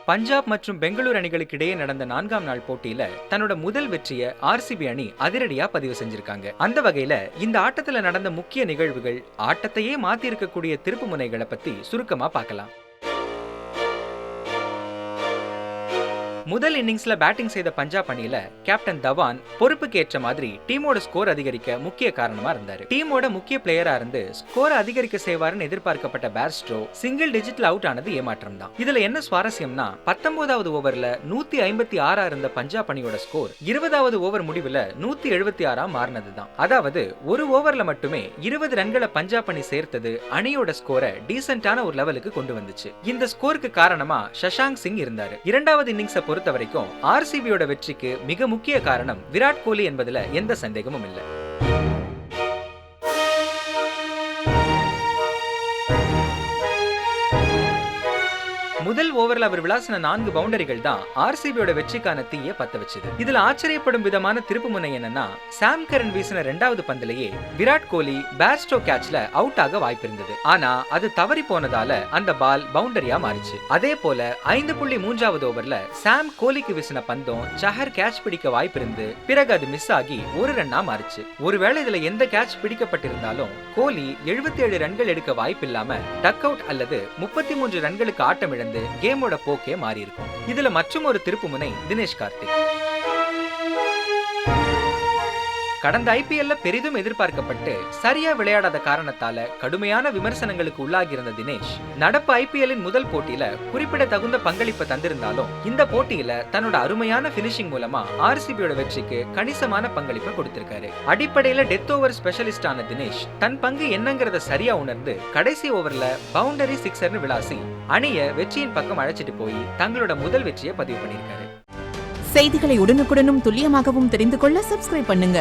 பஞ்சாப் மற்றும் பெங்களூர் அணிகளுக்கு இடையே நடந்த 4ஆம் நாள் போட்டியில தன்னோட முதல் வெற்றியை ஆர்சிபி அணி அதிரடியா பதிவு செஞ்சிருக்காங்க. அந்த வகையில இந்த ஆட்டத்துல நடந்த முக்கிய நிகழ்வுகள், ஆட்டத்தையே மாத்தி இருக்கக்கூடிய திருப்பு முனைகளை பத்தி சுருக்கமா பார்க்கலாம். முதல் இன்னிங்ஸ்ல பேட்டிங் செய்த பஞ்சாப் அணியில கேப்டன் தவான் பொறுப்புக்கு ஏற்ற மாதிரி டீமோட ஸ்கோர் அதிகரிக்க முக்கிய காரணமா இருந்தாரு. டீமோட முக்கிய பிளேயரா இருந்து ஸ்கோர் அதிகரிக்க செய்வாருன்னு எதிர்பார்க்கப்பட்ட பேர்ஸ்டோ சிங்கிள் டிஜிட்ல அவுட் ஆனது ஏமாற்றம் தான். இதுல என்ன சுவாரஸ்யம்னா 19வது ஓவர்ல 156 இருந்த பஞ்சாப் அணியோட ஸ்கோர் 20வது ஓவர் முடிவுல 176 மாறினதுதான். அதாவது ஒரு ஓவர்ல மட்டுமே 20 ரன்களை பஞ்சாப் அணி சேர்த்தது அணியோட ஸ்கோரை டீசென்டான ஒரு லெவலுக்கு கொண்டு வந்துச்சு. இந்த ஸ்கோருக்கு காரணமா சஷாங்க் சிங் இருந்தாரு. இரண்டாவது இன்னிங்ஸை பொறுத்த வரைக்கும் ஆர்சிபியோட வெற்றிக்கு மிக முக்கிய காரணம் விராட் கோலி என்பதுல எந்த சந்தேகமும் இல்லை. முதல் ஓவர்ல அவர் விளாசின 4 பவுண்டரிகள் தான் ஆர்சிபியோட வெற்றிக்கான தீயை பத்த வச்சது. இதுல ஆச்சரியப்படும் விதமான திருப்பு முனை என்னன்னா, சாம் கரன் வீசின 2வது பந்திலேயே விராட் கோலி பேர்ஸ்டோ கேட்ச்ல அவுட் ஆக வாய்ப்பு இருந்தது. ஆனா அது தவறி போனதால அந்த பால் பவுண்டரியா மாறிச்சு. அதே போல 5.3வது ஓவர்ல சாம் கோலிக்கு வீசின பந்தம் சஹர் கேட்ச் பிடிக்க வாய்ப்பு இருந்து பிறகு அது மிஸ் ஆகி 1 ரன்னா மாறிச்சு. ஒருவேளை இதுல எந்த கேட்ச் பிடிக்கப்பட்டிருந்தாலும் கோலி 77 ரன்கள் எடுக்க வாய்ப்பு இல்லாம டக் அவுட் அல்லது 33 ரன்களுக்கு ஆட்டம் இழந்து கேமோட போக்கே மாறி இருக்கும். இதுல மற்றும் ஒரு திருப்பு முனை தினேஷ் கார்த்திக். கடந்த ஐபிஎல்ல பெரிதும் எதிர்பார்க்கப்பட்டு சரியா விளையாடாத காரணத்தால கடுமையான விமர்சனங்களுக்கு உள்ளாகி இருந்த தினேஷ் நடப்பு ஐபிஎல்லின் முதல் போட்டியில குறிப்பிட தகுந்த பங்களிப்பை தந்திருந்தாலும் இந்த போட்டியில தன்னோட அருமையான பினிஷிங் மூலமா ஆர்சிபியோட வெற்றிக்கு கணிசமான பங்களிப்பை கொடுத்திருக்காரு. அடிப்படையில டெத் ஓவர் ஸ்பெஷலிஸ்டான தினேஷ் தன் பங்கு என்னங்கறத சரியா உணர்ந்து கடைசி ஓவர்ல பவுண்டரி சிக்ஸர்னு விளாசி அணிய வெற்றியின் பக்கம் அழைச்சிட்டு போய் தங்களோட முதல் வெற்றியை பதிவு பண்ணியிருக்காரு. செய்திகளை உடனுக்குடனும் துல்லியமாகவும் தெரிந்து கொள்ள சப்ஸ்கிரைப் பண்ணுங்க.